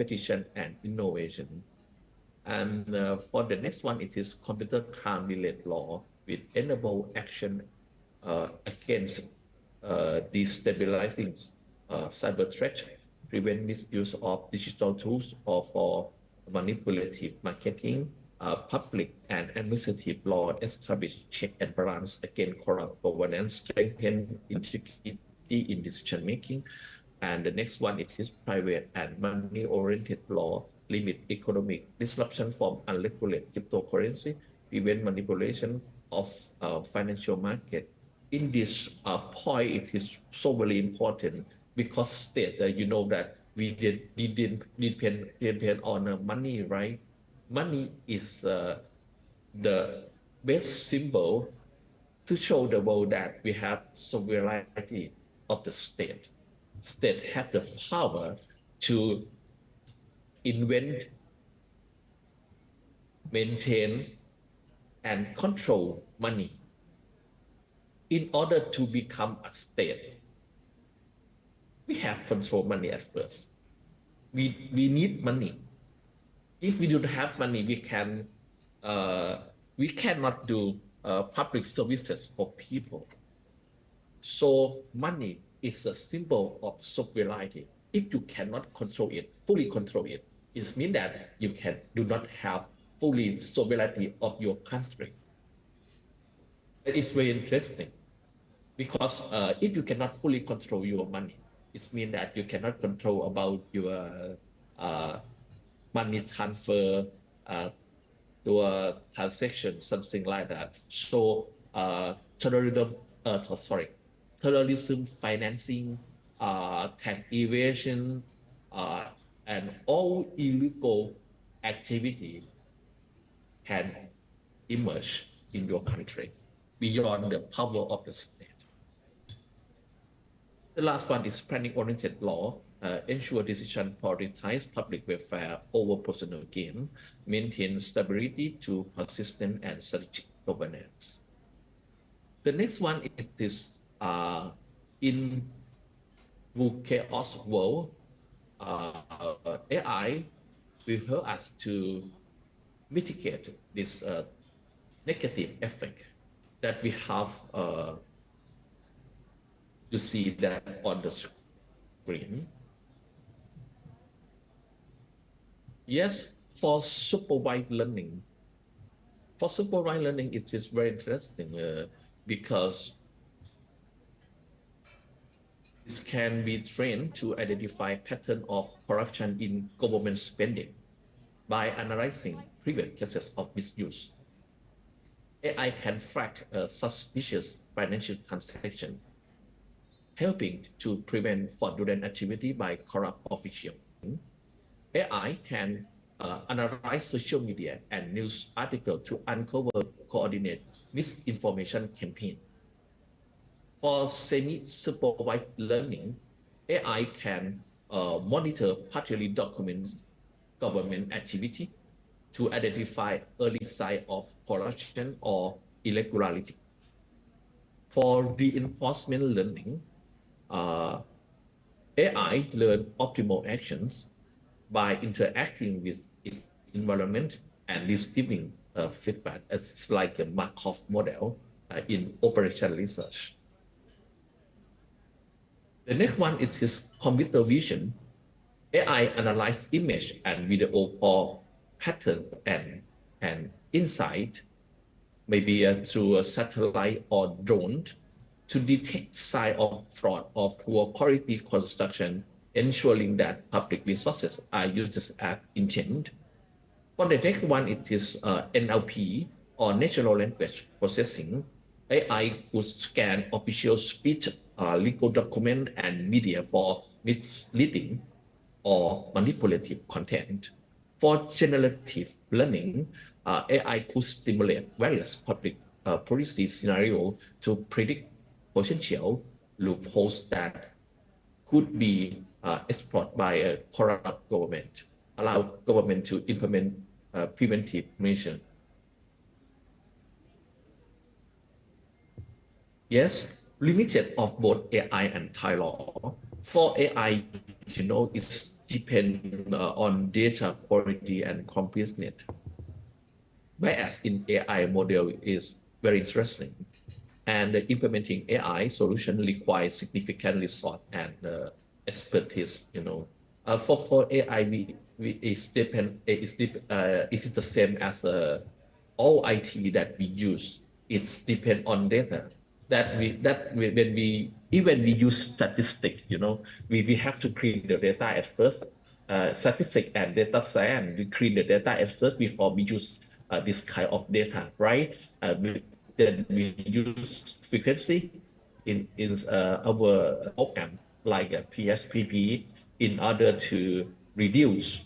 competition and innovation. And for the next one, it is computer crime-related law with enable action against destabilizing cyber threat, prevent misuse of digital tools or for manipulative marketing, public and administrative law establish check and balance against corrupt governance, strengthen integrity in decision making. And the next one it is private and money-oriented law, limit economic disruption from unregulated cryptocurrency, prevent manipulation of financial market. In this point, it is so very important because state, you know that we didn't depend on money, right? Money is the best symbol to show the world that we have sovereignty of the state. State have the power to invent, maintain, and control money. In order to become a state, we have control money at first. We need money. If we don't have money, we cannot do public services for people. So money is a symbol of sovereignty. If you cannot control it, fully control it, it means that you do not have fully sovereignty of your country. It is very interesting because if you cannot fully control your money, it means that you cannot control about your money transfer, your transaction, something like that. So terrorism financing, tax evasion, and all illegal activity can emerge in your country beyond the power of the state. The last one is planning-oriented law, ensure decision prioritize public welfare over personal gain, maintain stability to persistent and strategic governance. The next one is in chaos world, AI will help us to mitigate this negative effect that we have. You see that on the screen. Yes, for supervised learning. For supervised learning, it is very interesting because this can be trained to identify pattern of corruption in government spending by analyzing previous cases of misuse. AI can flag suspicious financial transaction, helping to prevent fraudulent activity by corrupt officials. AI can analyze social media and news articles to uncover coordinate misinformation campaign. For semi-supervised learning, AI can monitor partially documented government activity to identify early signs of corruption or irregularity. For reinforcement learning, AI learn optimal actions by interacting with its environment and receiving feedback. It's like a Markov model in operational research. The next one is his computer vision. AI analyze image and video or pattern and insight, maybe through a satellite or drone, to detect signs of fraud or poor quality construction, ensuring that public resources are used as intended. For the next one, it is NLP or natural language processing. AI could scan official speech, legal document, and media for misleading or manipulative content. For generative learning, AI could stimulate various public policy scenarios to predict potential loopholes that could be exploited by a corrupt government, allow government to implement preventive measures. Yes, limited of both AI and Thai law. For AI, it's depend on data quality and completeness. Bias in AI model is very interesting, and implementing AI solution requires significant resource and expertise. For AI, we it's depend it is the same as all IT that we use. It's depend on data when we even we use statistics. We have to clean the data at first. Statistics and data science, we clean the data at first before we use this kind of data, right? Then we use frequency in our program like PSPP in order to reduce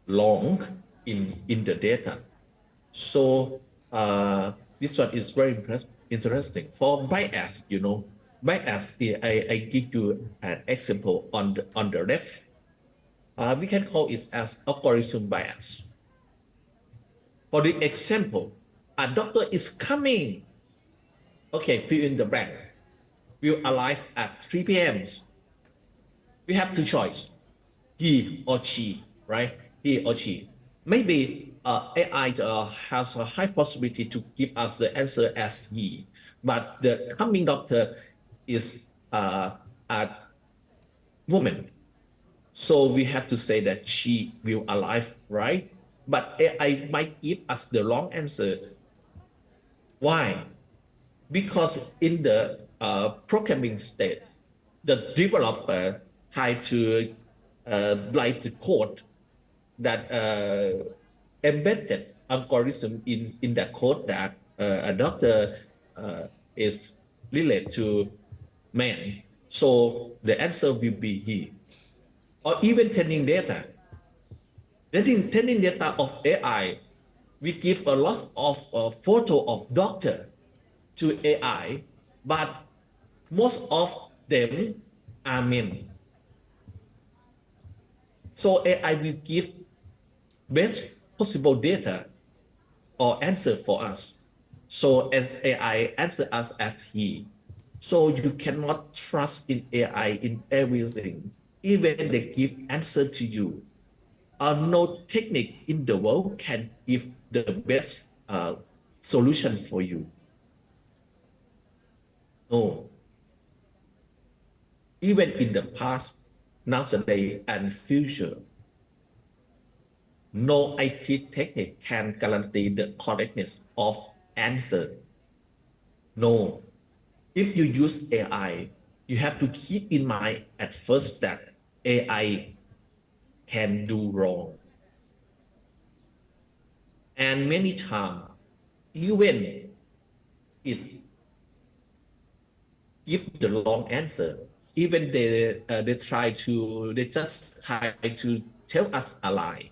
long in the data. So this one is very interesting. For bias, bias, I give you an example on the left. We can call it as algorithm bias. For the example, a doctor is coming. Okay, fill in the blank. Will arrive at 3 p.m. We have two choices, he or she, right? He or she. Maybe AI has a high possibility to give us the answer as he, but the coming doctor is a woman. So we have to say that she will arrive, right? But AI might give us the wrong answer. Why? Because in the programming state, the developer tried to write the code that embedded algorithm in that code that a doctor is related to man. So the answer will be he. Or even training data. Training data of AI, we give a lot of photo of doctor to AI, but most of them are men. So AI will give best possible data or answer for us. So as AI answer us as he. So you cannot trust in AI in everything. Even they give answer to you. No technique in the world can give the best solution for you. No. Even in the past, nowadays, and future, no IT technique can guarantee the correctness of answer. No. If you use AI, you have to keep in mind at first that AI can do wrong. And many times, even it give the wrong answer, even they just try to tell us a lie.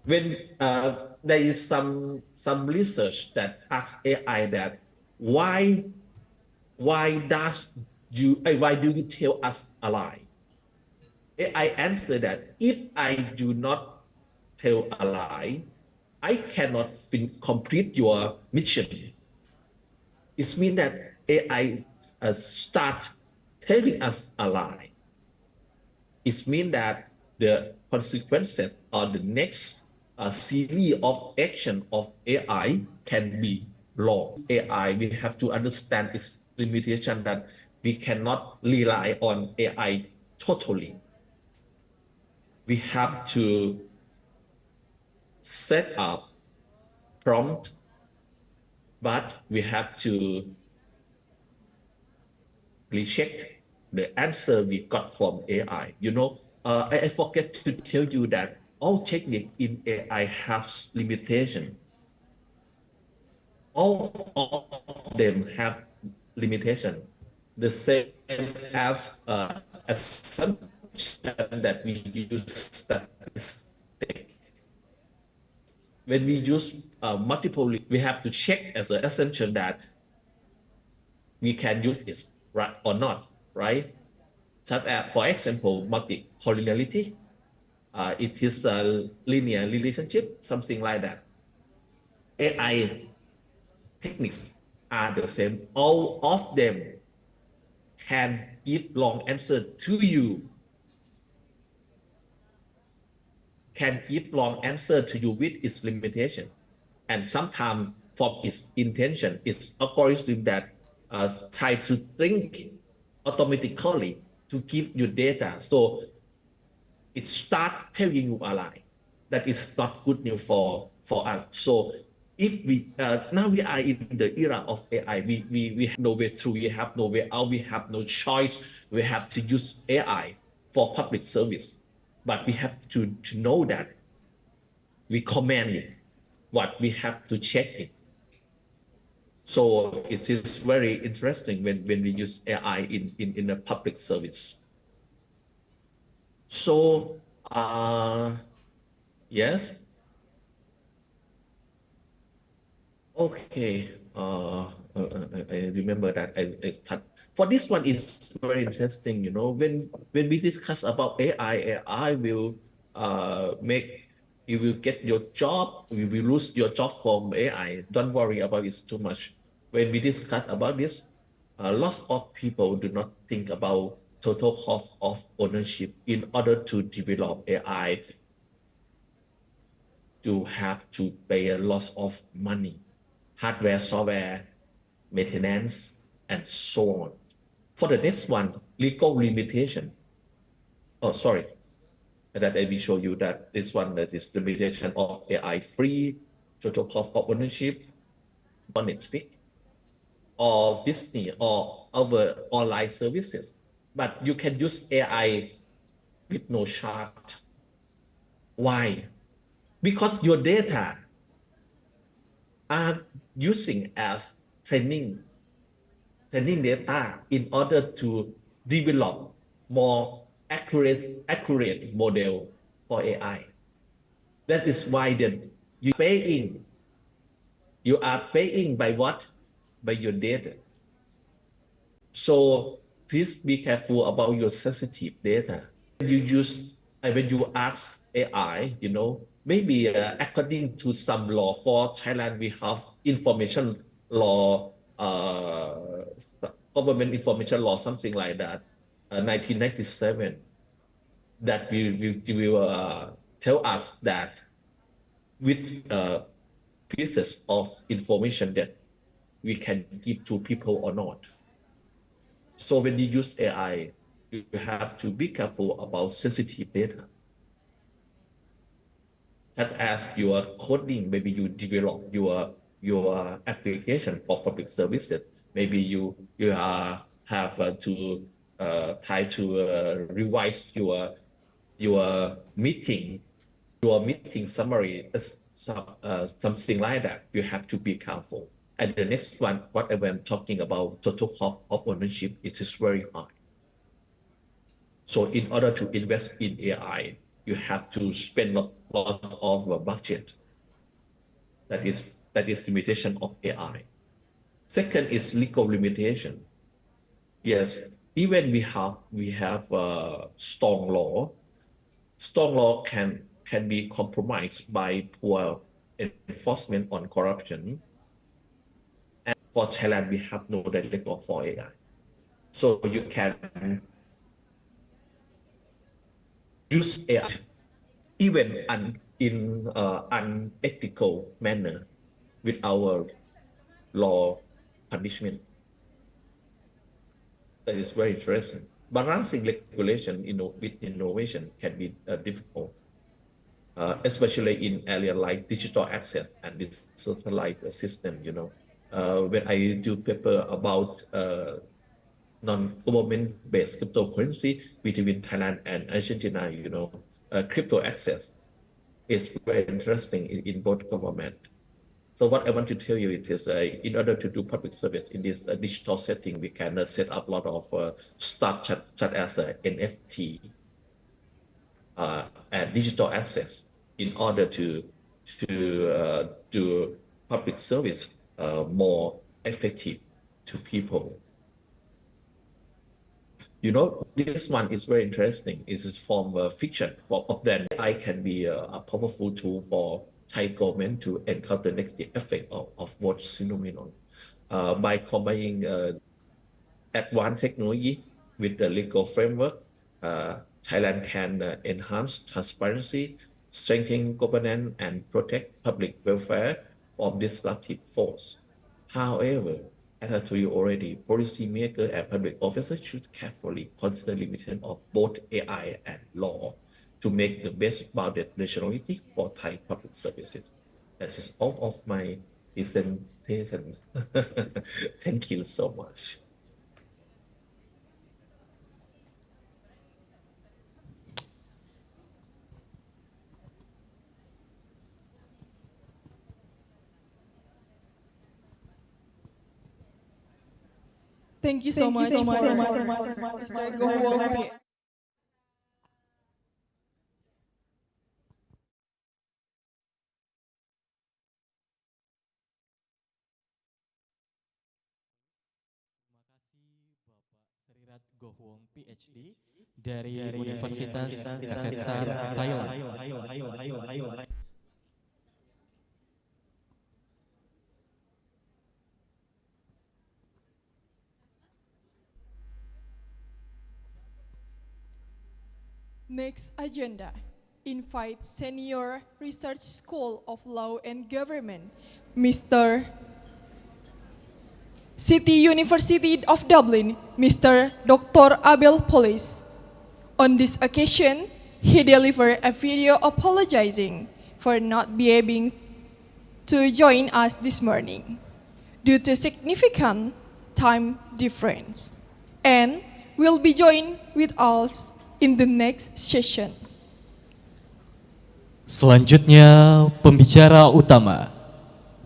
When there is some research that asks AI that why do you tell us a lie? AI answer that if I do not tell a lie, I cannot complete your mission. It means that AI start telling us a lie. It means that the consequences or the next series of action of AI can be wrong. AI, we have to understand its limitation that we cannot rely on AI totally. We have to set up prompt, but we have to recheck the answer we got from AI. I forget to tell you that all technique in AI has limitation. All of them have limitation. The same as assumption that we use statistics. When we use multiple, we have to check as an assumption that we can use it right or not, right? Such as, for example, multicollinearity. It is a linear relationship, something like that. AI techniques are the same. All of them can give long answer to you, with its limitation. And sometimes from its intention, it's algorithm that try to think automatically to give you data. So it start telling you a lie. That is not good news for us. So if we now we are in the era of AI, we have no way through, we have no way out, we have no choice. We have to use AI for public service, but we have to know that we command it, what we have to check it. So it is very interesting when we use AI in a public service. So yes. Okay. I remember that I start. For this one, it's very interesting. When we discuss about AI will make you will get your job. You will lose your job from AI. Don't worry about it too much. When we discuss about this, lots of people do not think about total cost of ownership. In order to develop AI, you have to pay a lot of money, hardware, software, maintenance, and so on. For the next one, legal limitation. Oh, sorry, that I will show you that this one, that is limitation of AI free, total cost of ownership, on Netflix, or Disney, or other online services. But you can use AI with no charge. Why? Because your data are using as training data in order to develop more accurate model for AI. That is why then you are paying by what? By your data. So please be careful about your sensitive data. When you ask AI, maybe according to some law for Thailand, we have information law, government information law, something like that, 1997, that will tell us that with pieces of information that we can give to people or not. So when you use AI, you have to be careful about sensitive data. Such as your coding, maybe you develop your application for public services. Maybe you have to try to revise your meeting summary, something like that. You have to be careful. And the next one, what I am talking about, total cost of ownership, it is very high. So in order to invest in AI, you have to spend lots of budget. That is limitation of AI. Second is legal limitation. Yes, even we have strong law. Strong law can be compromised by poor enforcement on corruption. And for Thailand, we have no direct law for AI. So you can use AI even in unethical manner with our law punishment. That is very interesting. Balancing regulation with innovation can be difficult, especially in areas like digital access and this satellite system. When I do paper about non-government-based cryptocurrency between Thailand and Argentina, crypto access is very interesting in both government. So what I want to tell you is, in order to do public service in this digital setting, we can set up a lot of stuff such as NFT and digital access in order to do public service more effective to people. This one is very interesting. It is from fiction. Then AI can be a powerful tool for Thai government to encounter negative effect of what phenomenon by combining advanced technology with the legal framework, Thailand can enhance transparency, strengthen governance, and protect public welfare from disruptive force. However, as I told you already, policymakers and public officers should carefully consider limitation of both AI and law to make the best bounded nationality for Thai public services. That is all of my presentation. Thank you so much. Thank you so much, Mr. Gowo. Gohuong PhD dari Universitas Kasetsar Thailand. Next agenda, invite Senior Research School of Law and Government, Mr. City University of Dublin, Mr. Dr. Abel Polis. On this occasion, he delivered a video apologizing for not being able to join us this morning due to significant time difference, and will be joined with us in the next session. Selanjutnya, pembicara utama,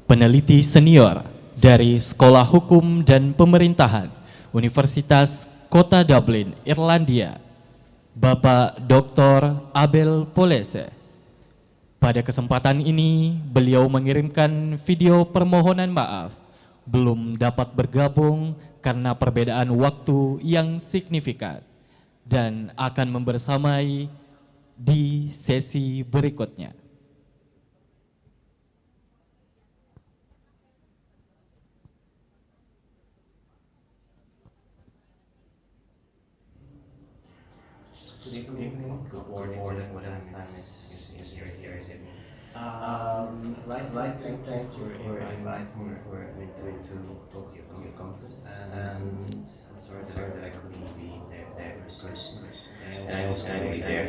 peneliti senior dari Sekolah Hukum dan Pemerintahan Universitas Kota Dublin, Irlandia, Bapak Dr. Abel Polese. Pada kesempatan ini, beliau mengirimkan video permohonan maaf belum dapat bergabung karena perbedaan waktu yang signifikan dan akan membersamai di sesi berikutnya. Good evening, good morning, whatever time is here. I'd like to thank you for inviting me to talk at your conference. And I'm sorry that I couldn't be there personally. And I also will be there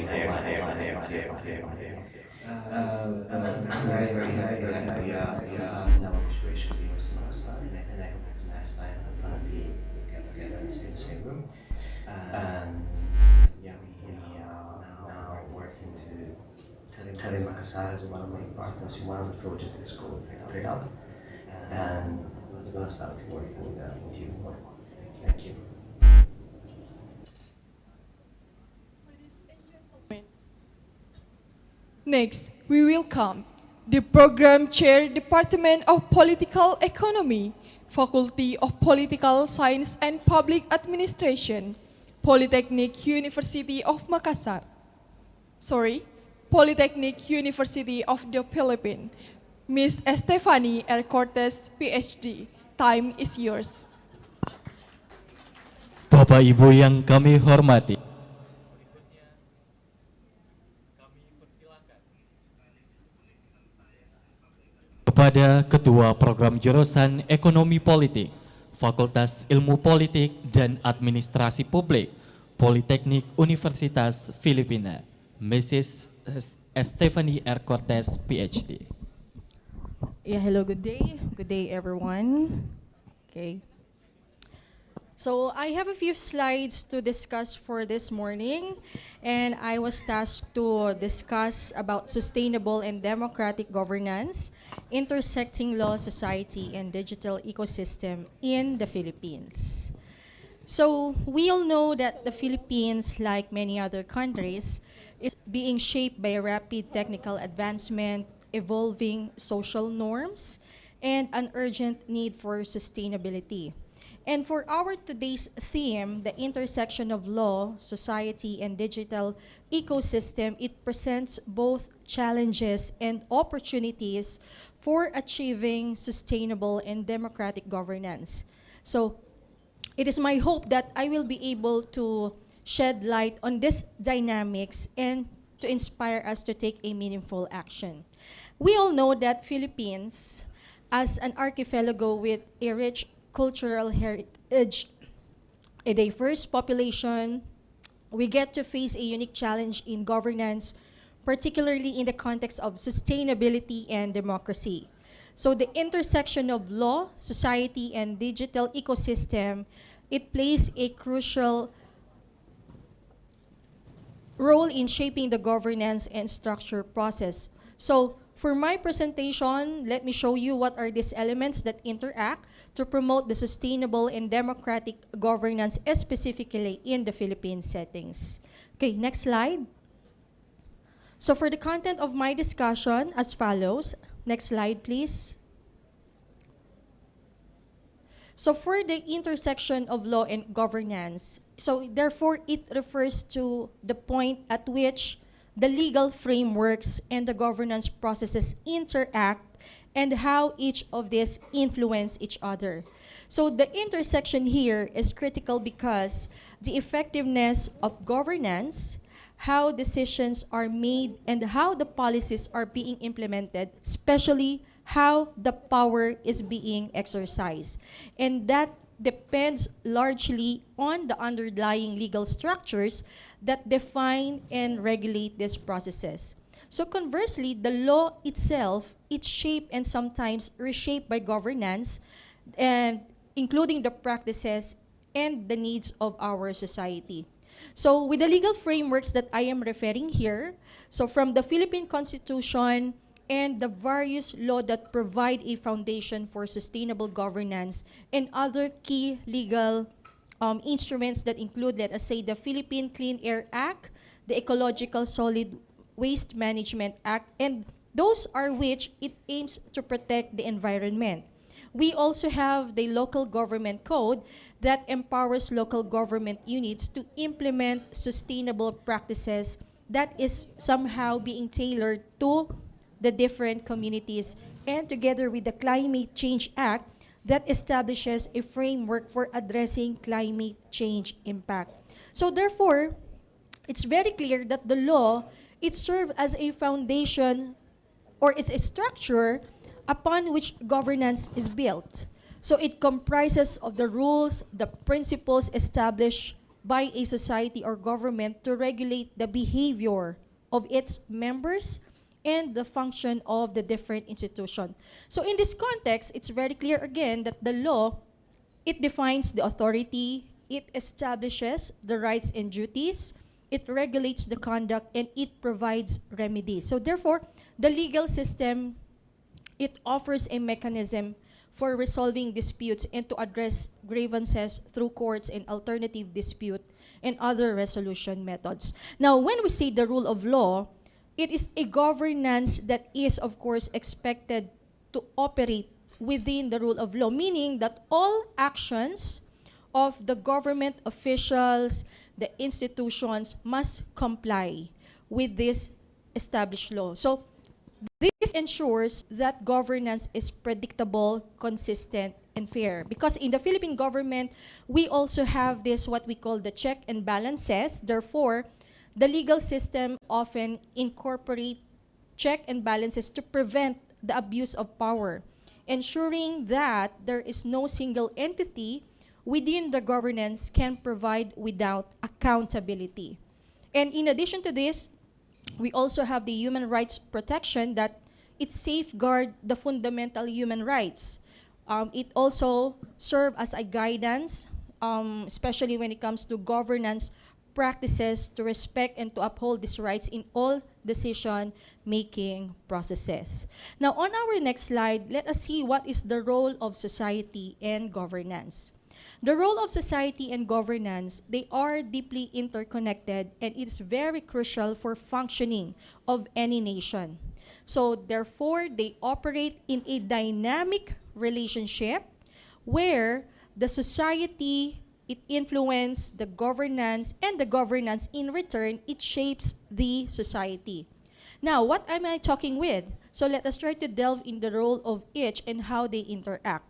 I'm very, very happy that we are now situation last time, and I hope it's next time we're gonna be together in the same room. And yeah, we are now working to Karim Makassar is one of my partners in one of the projects that is called Trade Up, and we're going to start working with you more. Thank you. Next, we welcome the Program Chair, Department of Political Economy, Faculty of Political Science and Public Administration, Polytechnic University of Makassar. Polytechnic University of the Philippines, Ms. Estefany R. Cortez, PhD. Time is yours. Bapak Ibu yang kami hormati, kepada Ketua Program Jurusan Ekonomi Politik, Fakultas Ilmu Politik dan Administrasi Publik, Politeknik Universitas Filipina, Mrs. Estefany R. Cortez, PhD. Yeah, hello, good day. Good day, everyone. Okay. So I have a few slides to discuss for this morning, and I was tasked to discuss about sustainable and democratic governance, intersecting law, society, and digital ecosystem in the Philippines. So we all know that the Philippines, like many other countries, is being shaped by a rapid technical advancement, evolving social norms, and an urgent need for sustainability. And for our today's theme, the intersection of law, society, and digital ecosystem, it presents both challenges and opportunities for achieving sustainable and democratic governance. So it is my hope that I will be able to shed light on this dynamics and to inspire us to take a meaningful action. We all know that Philippines, as an archipelago with a rich cultural heritage, a diverse population, we get to face a unique challenge in governance, particularly in the context of sustainability and democracy. So the intersection of law, society, and digital ecosystem, it plays a crucial role in shaping the governance and structure process. So for my presentation, let me show you what are these elements that interact to promote the sustainable and democratic governance, specifically in the Philippine settings. Okay, next slide. So for the content of my discussion, as follows. Next slide, please. So for the intersection of law and governance, so therefore it refers to the point at which the legal frameworks and the governance processes interact and how each of these influence each other. So the intersection here is critical because the effectiveness of governance, how decisions are made, and how the policies are being implemented, especially how the power is being exercised. And that depends largely on the underlying legal structures that define and regulate these processes. So conversely, the law itself, it's shaped and sometimes reshaped by governance, and including the practices and the needs of our society. So with the legal frameworks that I am referring here, so from the Philippine Constitution and the various laws that provide a foundation for sustainable governance and other key legal instruments that include, let us say, the Philippine Clean Air Act, the Ecological Solid Waste Management Act, and those are which it aims to protect the environment. We also have the Local Government Code that empowers local government units to implement sustainable practices that is somehow being tailored to the different communities, and together with the Climate Change Act that establishes a framework for addressing climate change impact. So therefore, it's very clear that the law, it serves as a foundation or it's a structure upon which governance is built. So it comprises of the rules, the principles established by a society or government to regulate the behavior of its members and the function of the different institutions. So in this context, it's very clear again that the law, it defines the authority, it establishes the rights and duties, it regulates the conduct, and it provides remedies. So therefore, the legal system, it offers a mechanism for resolving disputes and to address grievances through courts and alternative dispute and other resolution methods. Now, when we say the rule of law, it is a governance that is, of course, expected to operate within the rule of law, meaning that all actions of the government officials, the institutions must comply with this established law. So this ensures that governance is predictable, consistent, and fair. Because in the Philippine government, we also have this, what we call the check and balances. Therefore, the legal system often incorporate check and balances to prevent the abuse of power, ensuring that there is no single entity within the governance can provide without accountability. And in addition to this, we also have the human rights protection that it safeguards the fundamental human rights. It also serves as a guidance, especially when it comes to governance practices to respect and to uphold these rights in all decision-making processes. Now, on our next slide, let us see what is the role of society and governance. The role of society and governance, they are deeply interconnected, and it's very crucial for functioning of any nation. So therefore, they operate in a dynamic relationship where the society, it influences the governance, and the governance in return, it shapes the society. Now, what am I talking with? So let us try to delve in the role of each and how they interact.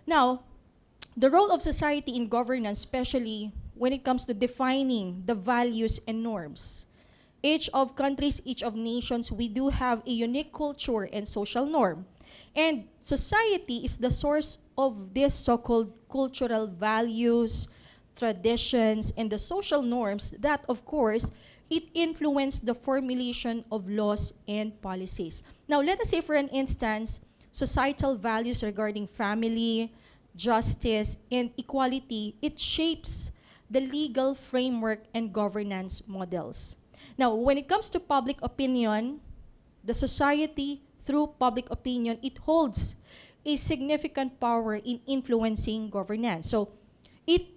Now, the role of society in governance, especially when it comes to defining the values and norms. Each of countries, each of nations, we do have a unique culture and social norm. And society is the source of these so-called cultural values, traditions, and the social norms that, of course, it influence the formulation of laws and policies. Now, let us say, for an instance, societal values regarding family, justice, and equality, it shapes the legal framework and governance models. Now, when it comes to public opinion, the society, through public opinion, it holds a significant power in influencing governance. So, it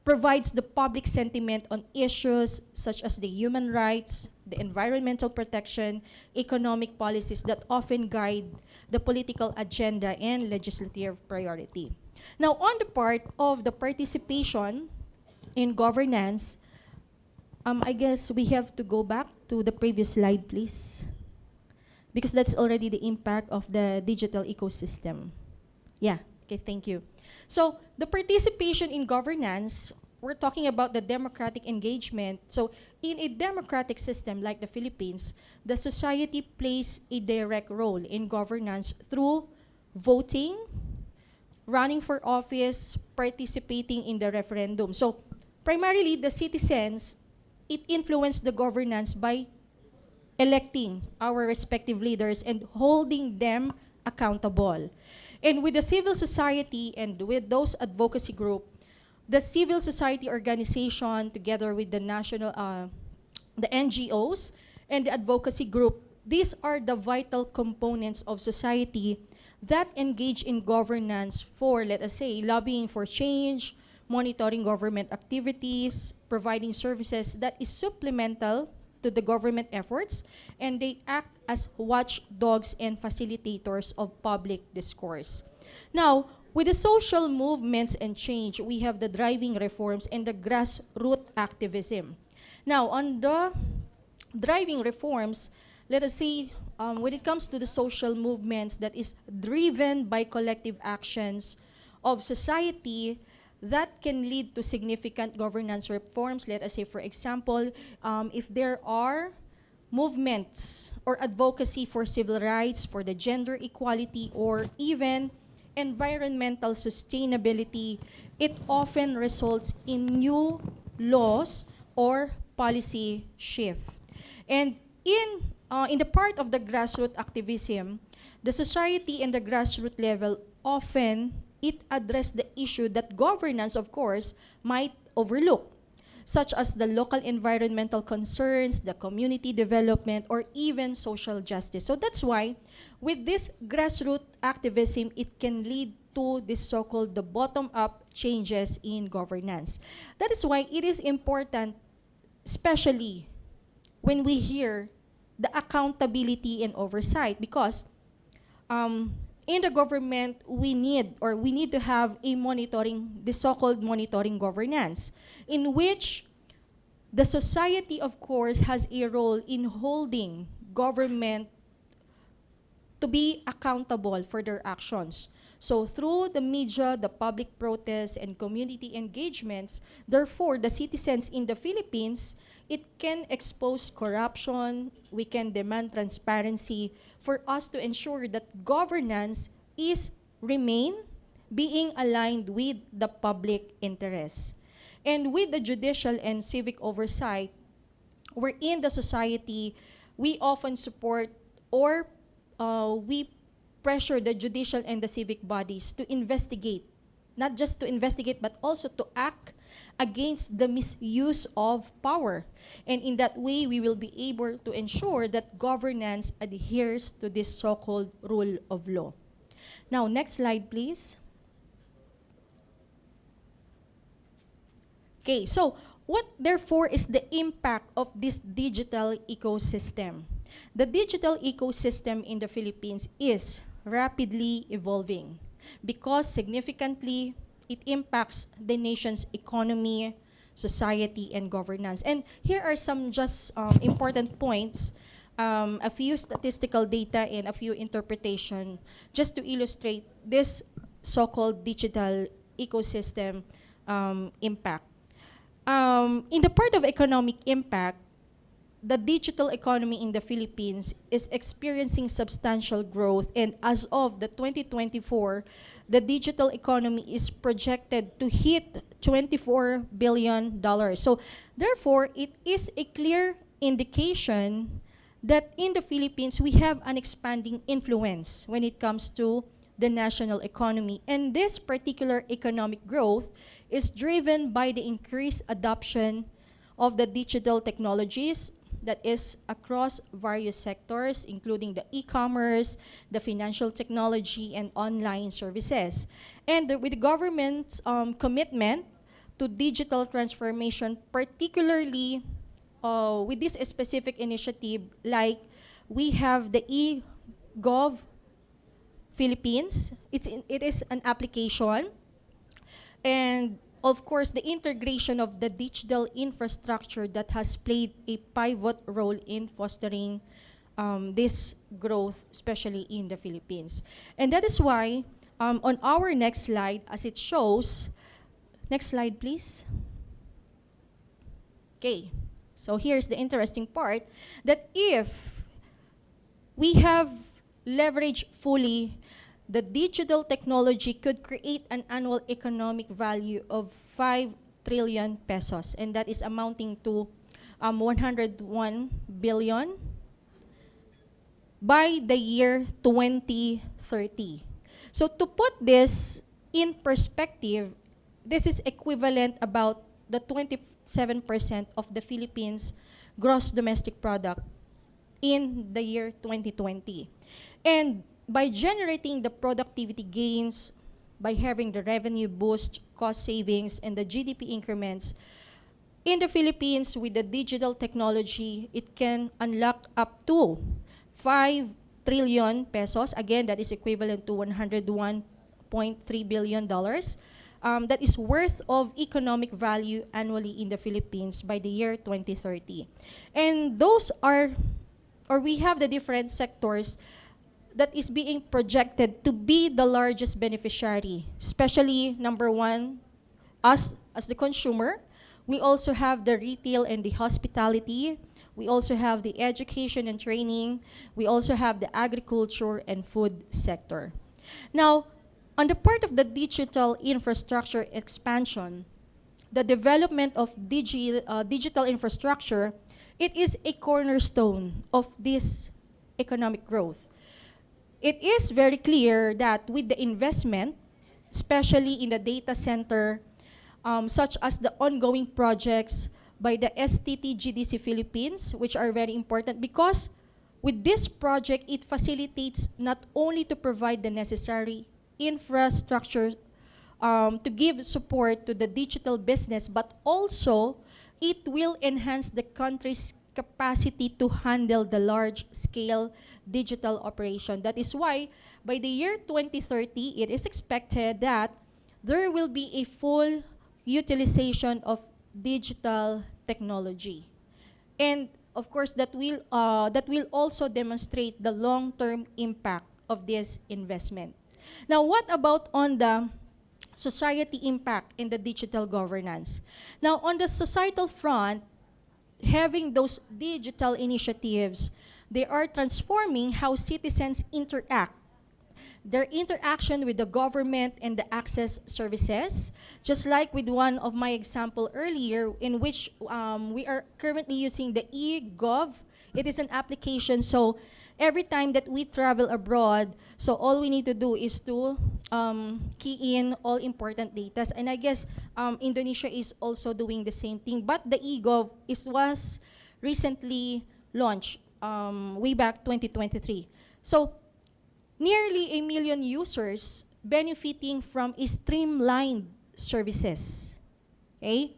provides the public sentiment on issues such as the human rights, the environmental protection, economic policies that often guide the political agenda and legislative priority. Now, on the part of the participation in governance, I guess we have to go back to the previous slide, please, because that's already the impact of the digital ecosystem. Yeah, okay, thank you. So the participation in governance, we're talking about the democratic engagement. So in a democratic system like the Philippines, the society plays a direct role in governance through voting, running for office, participating in the referendum. So primarily the citizens, it influenced the governance by electing our respective leaders and holding them accountable. And with the civil society and with those advocacy group, the civil society organization together with the national, the NGOs and the advocacy group, these are the vital components of society that engage in governance for, let us say, lobbying for change, monitoring government activities, providing services that is supplemental to the government efforts, and they act as watchdogs and facilitators of public discourse. Now, with the social movements and change, we have the driving reforms and the grassroots activism. Now, on the driving reforms, let us say, when it comes to the social movements that is driven by collective actions of society, that can lead to significant governance reforms. Let us say, for example, if there are movements or advocacy for civil rights, for the gender equality, or even environmental sustainability, it often results in new laws or policy shift. And in the part of the grassroots activism, the society and the grassroots level often it addressed the issue that governance, of course, might overlook, such as the local environmental concerns, the community development, or even social justice. So that's why, with this grassroots activism, it can lead to this so-called the bottom-up changes in governance. That is why it is important, especially when we hear the accountability and oversight, because in the government, we need to have a monitoring, the so-called monitoring governance, in which the society, of course, has a role in holding government to be accountable for their actions. So through the media, the public protests, and community engagements, therefore, the citizens in the Philippines, it can expose corruption, we can demand transparency for us to ensure that governance remain being aligned with the public interest. And with the judicial and civic oversight, we're in the society, we often support or we pressure the judicial and the civic bodies to investigate, not just to investigate, but also to act against the misuse of power. And in that way, we will be able to ensure that governance adheres to this so-called rule of law. Now, next slide, please. Okay, so what therefore is the impact of this digital ecosystem? The digital ecosystem in the Philippines is rapidly evolving because significantly it impacts the nation's economy, society, and governance. And here are some just important points, a few statistical data and a few interpretation just to illustrate this so-called digital ecosystem impact. In the part of economic impact, the digital economy in the Philippines is experiencing substantial growth, and as of the 2024, the digital economy is projected to hit $24 billion. So therefore, it is a clear indication that in the Philippines, we have an expanding influence when it comes to the national economy. And this particular economic growth is driven by the increased adoption of the digital technologies that is across various sectors, including the e-commerce, the financial technology, and online services. And with the government's commitment to digital transformation, particularly with this specific initiative, like we have the eGov Philippines. It is an application, and of course, the integration of the digital infrastructure that has played a pivot role in fostering this growth, especially in the Philippines. And that is why, on our next slide, as it shows, next slide, please. Okay, so here's the interesting part, that if we have leveraged fully, the digital technology could create an annual economic value of 5 trillion pesos, and that is amounting to 101 billion by the year 2030. So to put this in perspective, this is equivalent about the 27% of the Philippines' gross domestic product in the year 2020. And by generating the productivity gains, by having the revenue boost, cost savings, and the GDP increments, in the Philippines, with the digital technology, it can unlock up to 5 trillion pesos. Again, that is equivalent to $101.3 billion. That is worth of economic value annually in the Philippines by the year 2030. And those are, or we have the different sectors that is being projected to be the largest beneficiary, especially number one, us as the consumer. We also have the retail and the hospitality. We also have the education and training. We also have the agriculture and food sector. Now, on the part of the digital infrastructure expansion, the development of digital infrastructure, it is a cornerstone of this economic growth. It is very clear that with the investment, especially in the data center, such as the ongoing projects by the STT-GDC Philippines, which are very important, because with this project, it facilitates not only to provide the necessary infrastructure to give support to the digital business, but also it will enhance the country's capacity to handle the large-scale digital operation. That is why by the year 2030, it is expected that there will be a full utilization of digital technology. And of course, that will also demonstrate the long-term impact of this investment. Now, what about on the society impact in the digital governance? Now, on the societal front, having those digital initiatives, they are transforming how citizens interact, their interaction with the government and the access services, just like with one of my example earlier, in which we are currently using the eGov. It is an application, so every time that we travel abroad, so all we need to do is to key in all important data. And I guess Indonesia is also doing the same thing, but the eGov was recently launched way back 2023. So nearly 1 million users benefiting from streamlined services, okay?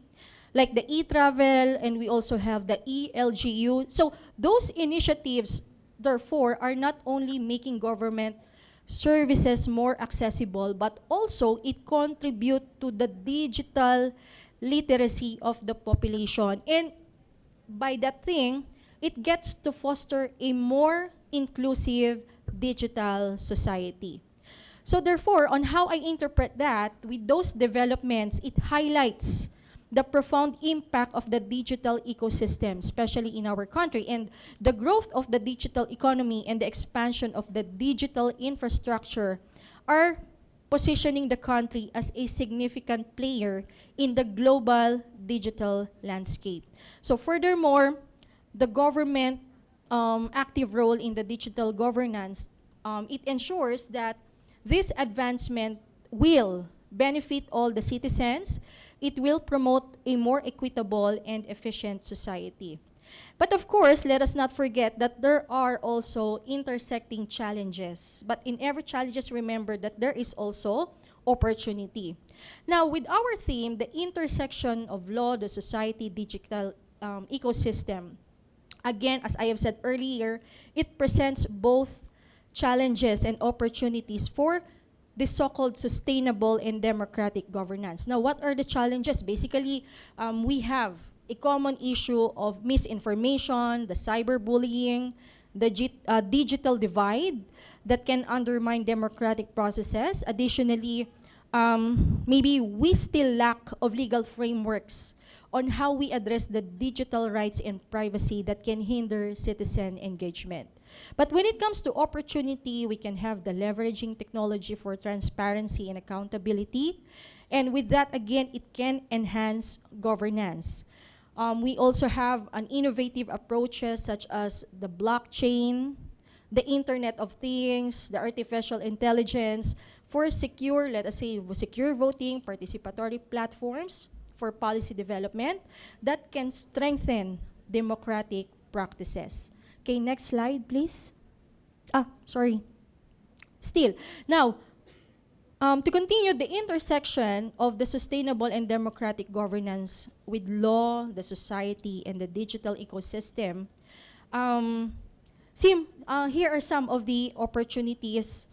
Like the e-travel, and we also have the e-LGU. So those initiatives, therefore, are not only making government services more accessible, but also it contributes to the digital literacy of the population. And by that thing, it gets to foster a more inclusive digital society. So therefore, on how I interpret that, with those developments, it highlights the profound impact of the digital ecosystem, especially in our country, and the growth of the digital economy and the expansion of the digital infrastructure are positioning the country as a significant player in the global digital landscape. So furthermore, the government active role in the digital governance, it ensures that this advancement will benefit all the citizens. It will promote a more equitable and efficient society. But of course, let us not forget that there are also intersecting challenges. But in every challenge, just remember that there is also opportunity. Now, with our theme, the intersection of law, the society, digital ecosystem, again, as I have said earlier, it presents both challenges and opportunities for the so-called sustainable and democratic governance. Now, what are the challenges? Basically, we have a common issue of misinformation, the cyberbullying, the digital divide that can undermine democratic processes. Additionally, maybe we still lack of legal frameworks on how we address the digital rights and privacy that can hinder citizen engagement. But when it comes to opportunity, we can have the leveraging technology for transparency and accountability. And with that, again, it can enhance governance. We also have an innovative approaches such as the blockchain, the Internet of Things, the artificial intelligence for secure, let us say, secure voting, participatory platforms for policy development that can strengthen democratic practices. Okay, next slide, please. Sorry. Still, now, to continue the intersection of the sustainable and democratic governance with law, the society, and the digital ecosystem, here are some of the opportunities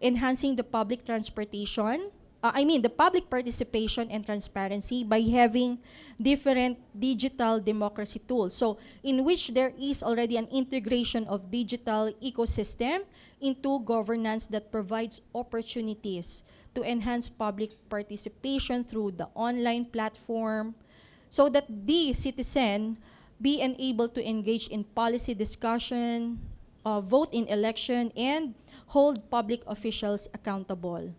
enhancing the public transportation, the public participation and transparency by having different digital democracy tools. So in which there is already an integration of digital ecosystem into governance that provides opportunities to enhance public participation through the online platform so that the citizen be able to engage in policy discussion, vote in election, and hold public officials accountable.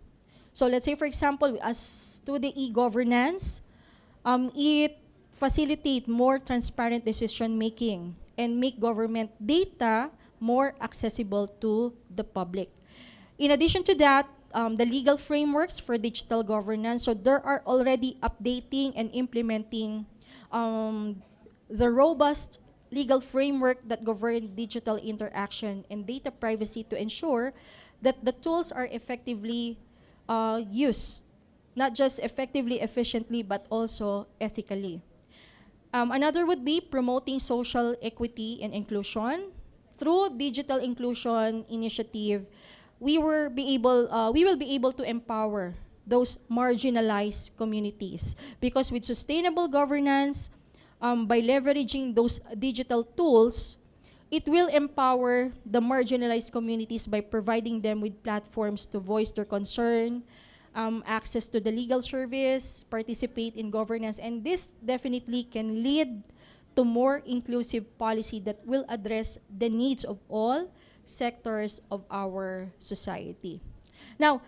So let's say, for example, as to the e-governance, it facilitates more transparent decision-making and make government data more accessible to the public. In addition to that, the legal frameworks for digital governance, so there are already updating and implementing the robust legal framework that govern digital interaction and data privacy to ensure that the tools are effectively used, not just effectively, efficiently, but also ethically. Another would be promoting social equity and inclusion. Through digital inclusion initiative, we will be able to empower those marginalized communities. Because with sustainable governance, by leveraging those digital tools, it will empower the marginalized communities by providing them with platforms to voice their concern, access to the legal service, participate in governance, and this definitely can lead to more inclusive policy that will address the needs of all sectors of our society. Now,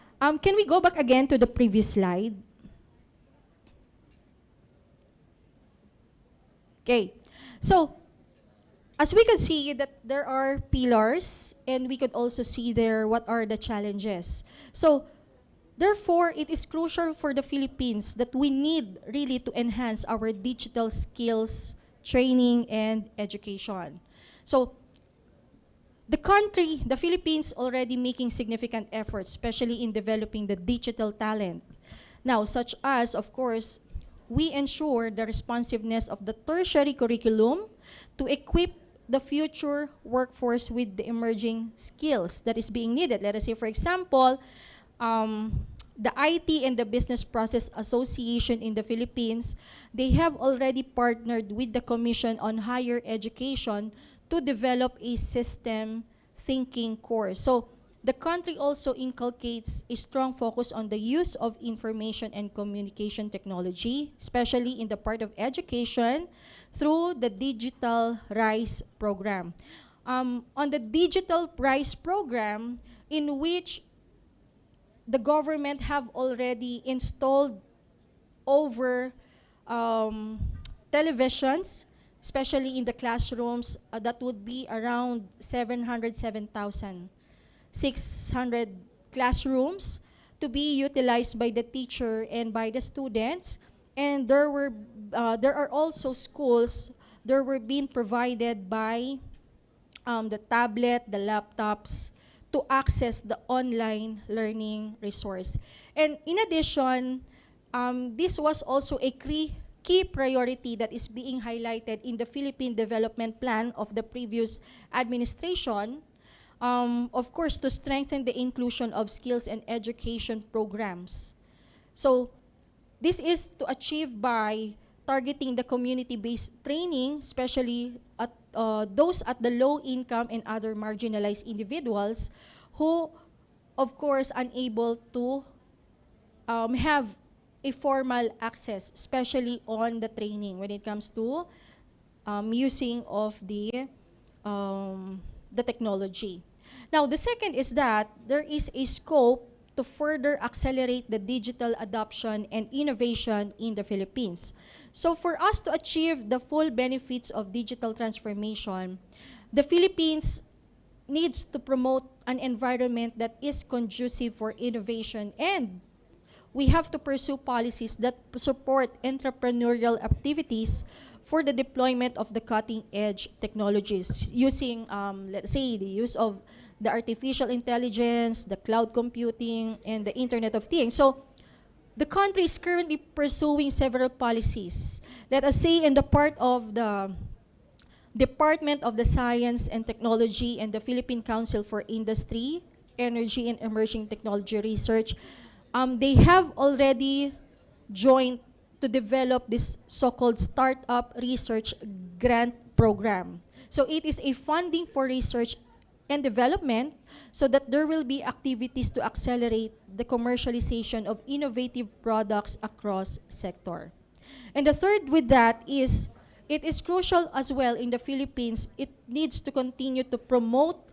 can we go back again to the previous slide? Okay, so as we could see that there are pillars, and we could also see there what are the challenges. So therefore, it is crucial for the Philippines that we need really to enhance our digital skills, training, and education. So the country, the Philippines, already making significant efforts, especially in developing the digital talent. Now, such as, of course, we ensure the responsiveness of the tertiary curriculum to equip the future workforce with the emerging skills that is being needed. Let us say, for example, the IT and the Business Process Association in the Philippines, they have already partnered with the Commission on Higher Education to develop a system thinking course. So the country also inculcates a strong focus on the use of information and communication technology, especially in the part of education, through the Digital Rise program. On the Digital Rise program, in which the government have already installed over televisions, especially in the classrooms, that would be around 707,600 classrooms to be utilized by the teacher and by the students. And there are also schools that were being provided by the tablet, the laptops, to access the online learning resource. And in addition, this was also a key priority that is being highlighted in the Philippine Development Plan of the previous administration, of course, to strengthen the inclusion of skills and education programs. So this is to achieve by targeting the community-based training, especially at those at the low income and other marginalized individuals who, of course, unable to have a formal access, especially on the training when it comes to using of the technology. Now, the second is that there is a scope to further accelerate the digital adoption and innovation in the Philippines. So for us to achieve the full benefits of digital transformation, the Philippines needs to promote an environment that is conducive for innovation, and we have to pursue policies that support entrepreneurial activities for the deployment of the cutting-edge technologies using, let's say, the use of the artificial intelligence, the cloud computing, and the Internet of Things. So the country is currently pursuing several policies. Let us say in the part of the Department of the Science and Technology and the Philippine Council for Industry, Energy, and Emerging Technology Research, they have already joined to develop this so-called Startup Research Grant Program. So it is a funding for research and development so that there will be activities to accelerate the commercialization of innovative products across sector. And the third with that is, it is crucial as well in the Philippines, it needs to continue to promote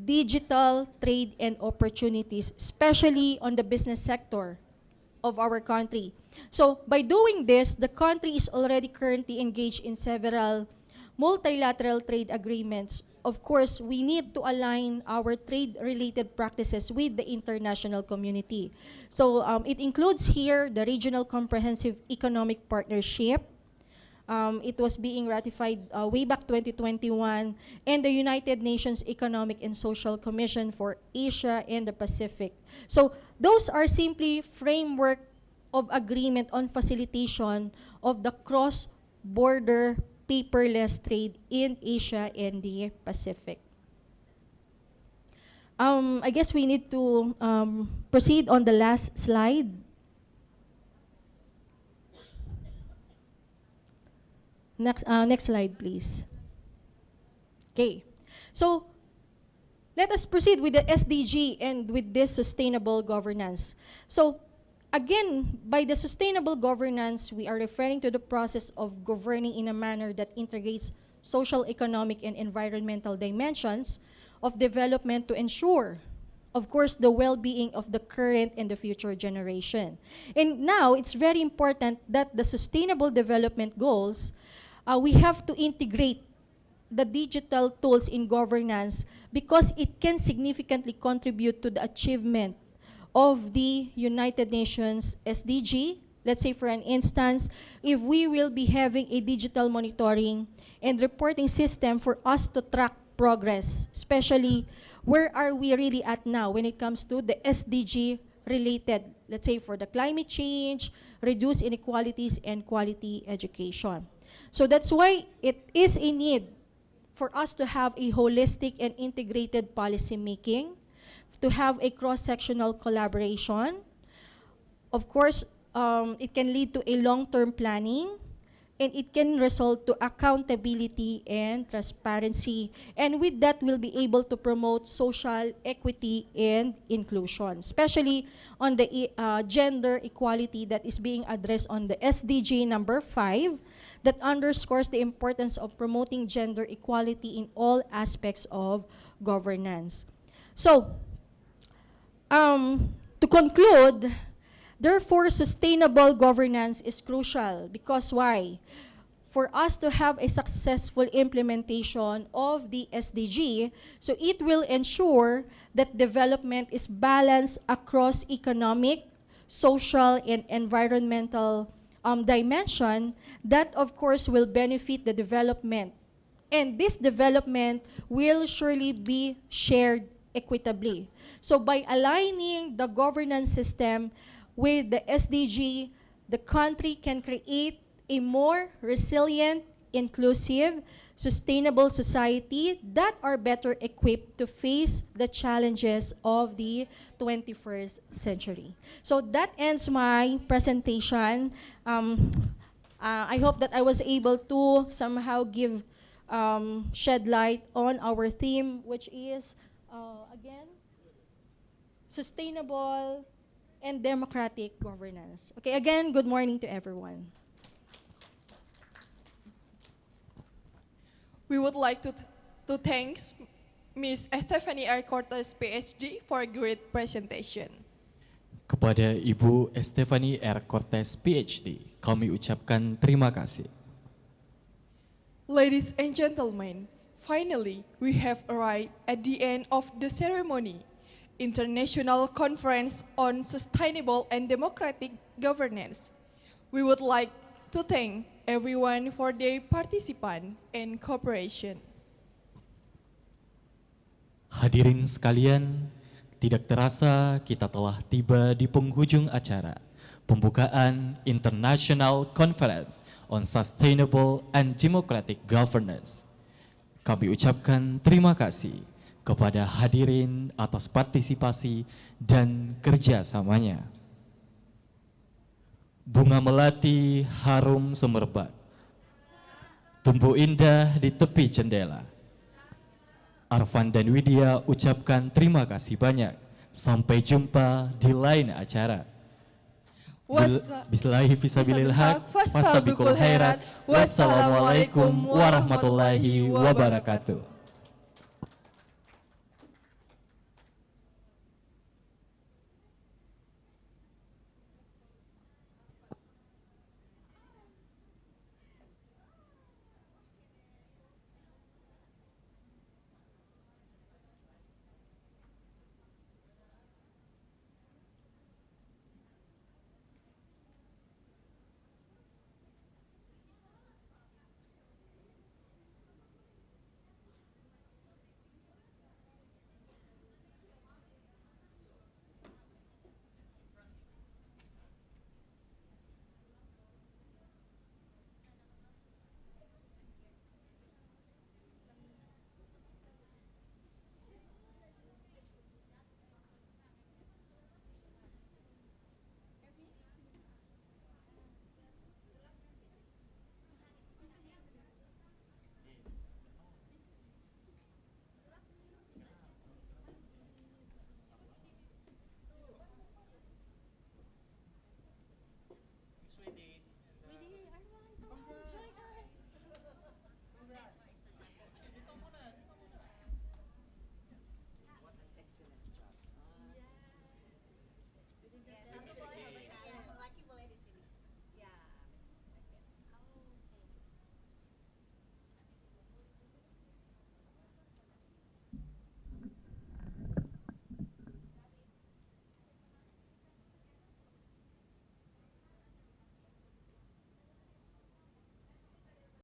digital trade and opportunities, especially on the business sector of our country. So by doing this, the country is already currently engaged in several multilateral trade agreements. Of course, we need to align our trade-related practices with the international community. So it includes here the Regional Comprehensive Economic Partnership. It was being ratified way back 2021, and the United Nations Economic and Social Commission for Asia and the Pacific. So those are simply framework of agreement on facilitation of the cross-border paperless trade in Asia and the Pacific. I guess we need to proceed on the last slide. Next slide, please. Okay, so let us proceed with the SDG and with this sustainable governance. So again, by the sustainable governance, we are referring to the process of governing in a manner that integrates social, economic, and environmental dimensions of development to ensure, of course, the well-being of the current and the future generation. And now, it's very important that the sustainable development goals, we have to integrate the digital tools in governance because it can significantly contribute to the achievement of the United Nations SDG. Let's say, for an instance, if we will be having a digital monitoring and reporting system for us to track progress, especially where are we really at now when it comes to the SDG related, let's say, for the climate change, reduce inequalities, and quality education. So that's why it is a need for us to have a holistic and integrated policy making, to have a cross-sectional collaboration. Of course, it can lead to a long-term planning, and it can result to accountability and transparency. And with that, we'll be able to promote social equity and inclusion, especially on the gender equality that is being addressed on the SDG number 5, that underscores the importance of promoting gender equality in all aspects of governance. So, to conclude, therefore, sustainable governance is crucial because why? For us to have a successful implementation of the SDG, so it will ensure that development is balanced across economic, social, and environmental dimension that, of course, will benefit the development. And this development will surely be shared equitably. So by aligning the governance system with the SDG, the country can create a more resilient, inclusive, sustainable society that are better equipped to face the challenges of the 21st century. So that ends my presentation. I hope that I was able to somehow give shed light on our theme, which is, again, sustainable and democratic governance. Okay, again, good morning to everyone. We would like to thank Ms. Stephanie R. Cortez, PhD, for a great presentation. Kepada Ibu Stephanie R. Cortez, PhD, kami ucapkan terima kasih. Ladies and gentlemen, finally, we have arrived at the end of the ceremony. International Conference on Sustainable and Democratic Governance. We would like to thank everyone for their participation and cooperation. Hadirin sekalian, tidak terasa kita telah tiba di penghujung acara pembukaan International Conference on Sustainable and Democratic Governance. Kami ucapkan terima kasih kepada hadirin atas partisipasi dan kerjasamanya. Bunga melati harum semerbak, tumbuh indah di tepi jendela. Arfan dan Widya ucapkan terima kasih banyak. Sampai jumpa di lain acara. Billahi fisabilil haq, fastabiqul khairat. Wassalamualaikum warahmatullahi wabarakatuh.